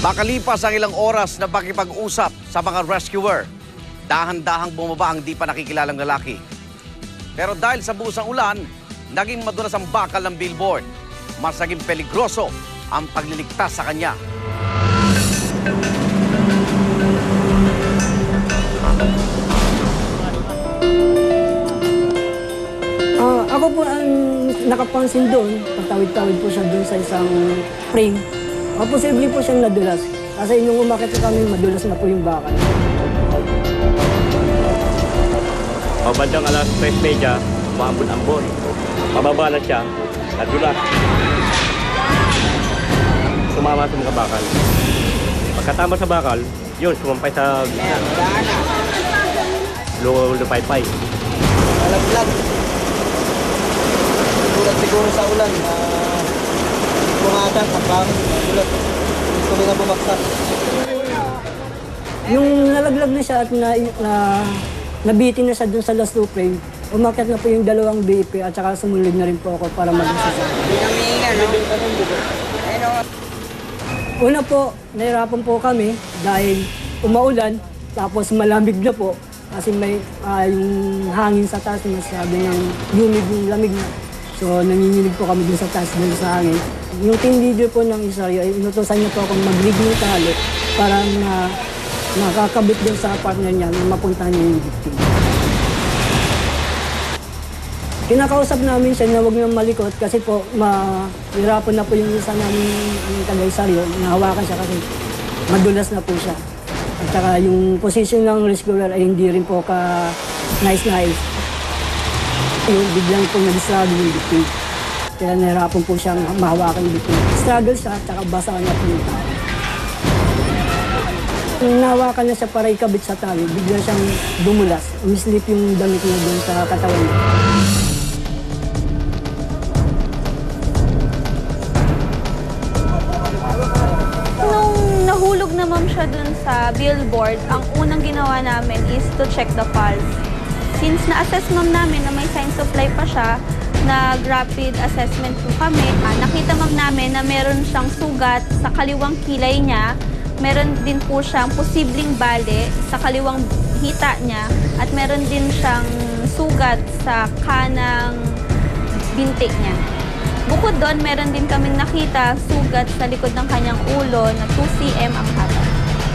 Makalipas ang ilang oras na pakipag-usap sa mga rescuer, dahan-dahang bumaba ang di pa nakikilalang lalaki. Pero dahil sa buhos ng ulan, naging madulas ang bakal ng billboard. Mas naging peligroso ang pagliligtas sa kanya. Ako po ang nakapansin doon, patawid-tawid po siya doon sa isang frame. Posible po siyang nadulas. Kasi nung umakit kami, madulas na po yung bakal. Pabandang alas 3:30, maambon-ambon. Pababa na siya, nadulas. Sumama sa mga bakal. Pagkatama sa bakal, yun, sumampay sa lupay-pay. Malaglag. Tulad siguro sa ulan. Pumatang, kapang, tulad. Tuloy na bumaksak. Yung nalaglag na siya at nabitin na siya doon sa last two frame, umakyat na po yung dalawang BIP at saka sumunod na rin po ako para mag-isa siya. Una po, nahirapan po kami dahil umaulan, tapos malamig na po. Kasi may yung hangin sa taas, masabi ng humid yung lamig na. So nanginginig po kami dun sa taas, dun sa hangin. Yung team leader po ng Israel, ay inutosan niya po akong mag-rig ng tali para nakakabit din sa partner niya na mapuntahan niya yung victim. Kinakausap namin siya na huwag niyang malikot kasi po mahirapan na po yung isa namin yung taga-Israel. Nahawakan siya kasi madulas na po siya. At saka yung position ng rescuer ay hindi rin po ka nice. Yung biglang po nag-struggle yung victim. Kaya nahirapan po siyang mahawakan yung victim. Struggle siya at saka basa niya po yung tali. Nung nahawakan na siya para ikabit sa tali, bigla siyang dumulas. Umislip yung damit niya doon sa katawan niya. Nahulog na ma'am siya dun sa billboard, ang unang ginawa namin is to check the pulse. Since na-assess ma'am namin na may signs of life pa siya, nag-rapid assessment po kami. Nakita ma'am namin na meron siyang sugat sa kaliwang kilay niya, meron din po siyang posibleng bali sa kaliwang hita niya, at meron din siyang sugat sa kanang binti niya. Bukod doon, meron din kaming nakita sugat sa likod ng kanyang ulo na 2 cm ang haba.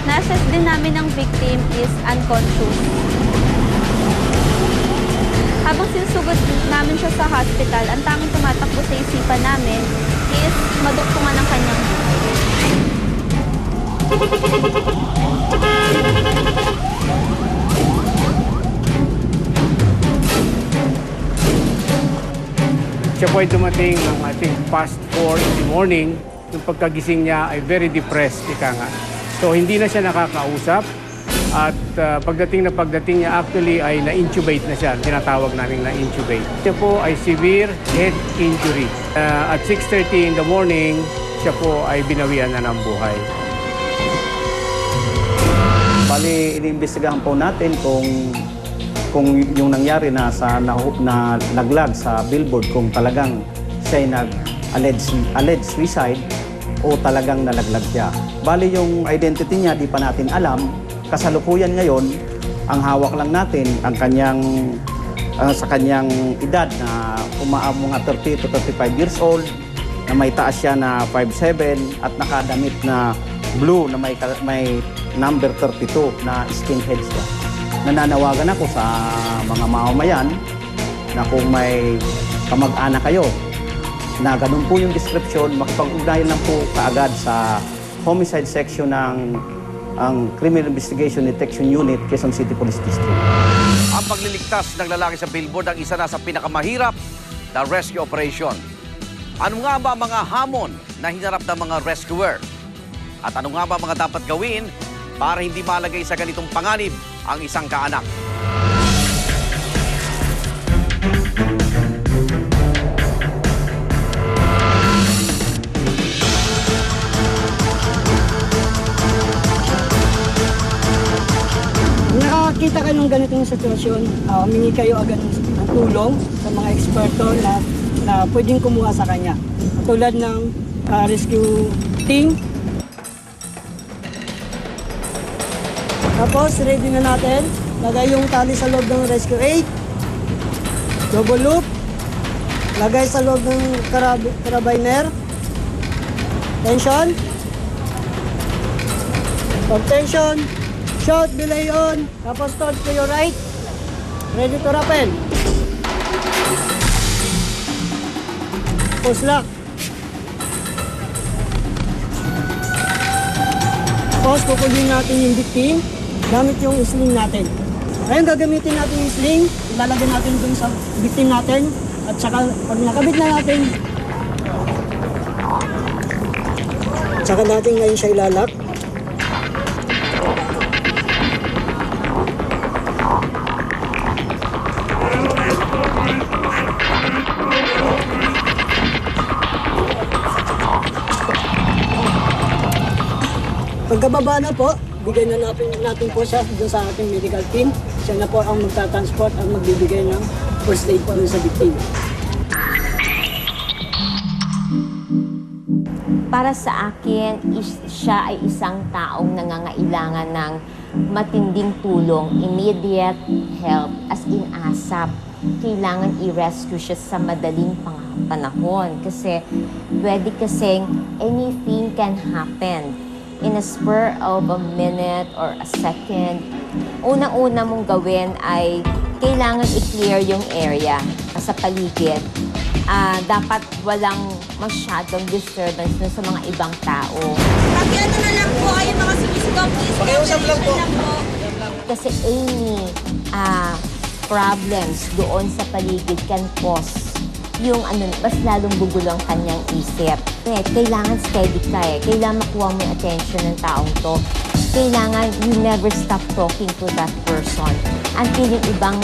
Na-assess din namin ng victim is unconscious. Habang sinusugod namin siya sa hospital, ang tanging tumatakbo sa isipan namin is maduktungan ang kanyang buhay. Siya po ay dumating ng I think past 4 in the morning. Yung pagkagising niya ay very depressed, ika nga. So hindi na siya nakakausap at pagdating niya actually ay na-intubate na siya. Tinatawag namin na-intubate. Siya po ay severe head injury. At 6:30 in the morning, siya po ay binawian na ng buhay. Bali, iniimbestigahan po natin kung yung nangyari na naglag sa billboard, kung talagang siya ay alleged suicide o talagang nalaglag siya. Bali, yung identity niya di pa natin alam. Kasalukuyan ngayon, ang hawak lang natin ang sa kanyang edad na mga 30 to 35 years old, na may taas siya na 5'7" at nakadamit na blue na may number 32 na skinhead siya. Nananawagan ako sa mga mamamayan na kung may kamag-anak kayo na ganun po yung description, makipag-ugnayan lang po kaagad sa homicide section ng Criminal Investigation Detection Unit, Quezon City Police District. Ang pagliligtas ng lalaki sa billboard ang isa na sa pinakamahirap na rescue operation. Ano nga ba mga hamon na hinarap ng mga rescuer? At ano nga ba mga dapat gawin para hindi malagay sa ganitong panganib ang isang kaanak? Nakakita kayo ng ganitong sitwasyon, humingi kayo agad ng tulong sa mga eksperto na pwedeng kumuha sa kanya. Tulad ng rescue team, Tapos, ready na natin. Lagay yung tali sa loob ng rescue 8. Double loop. Lagay sa loob ng carabiner. Tension. Pag tension, short, belay on. Tapos torch to your right. Ready to rappel. Push lock. Tapos kukunin natin yung victim gamit yung sling natin. Ngayon gagamitin natin yung sling, ilalagay natin dun sa victim natin at saka pag nakabit na natin, saka natin ngayon siya ilalak. Pagkababa na po, bigay na natin po siya doon sa ating medical team. Siya na po ang magta-transport at magbibigay ng first aid po sa victim. Para sa akin, siya ay isang taong nangangailangan ng matinding tulong, immediate help, as in ASAP. Kailangan i-rescue siya sa madaling panahon kasi pwede kasing anything can happen. In a spur of a minute or a second, unang-una mong gawin ay kailangan i-clear yung area sa paligid. Dapat walang masyadong disturbance dun sa mga ibang tao. Pakiano na lang po kayo mga sumisigaw, please. Pakiusap lang po. Kasi any problems doon sa paligid can cause yung mas lalong gugulo ang kanyang isip. Kailangan steady ka Kailangan makuha mo yung attention ng taong to. Kailangan you never stop talking to that person until yung ibang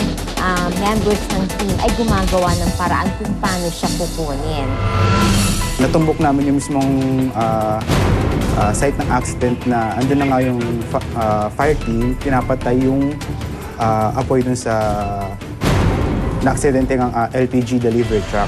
members ng team ay gumagawa ng paraan kung paano siya kukunin. Natumbok namin yung mismong site ng accident na andun na nga yung fire team, pinapatay yung apoy dun sa na-aksidente ng LPG delivery truck.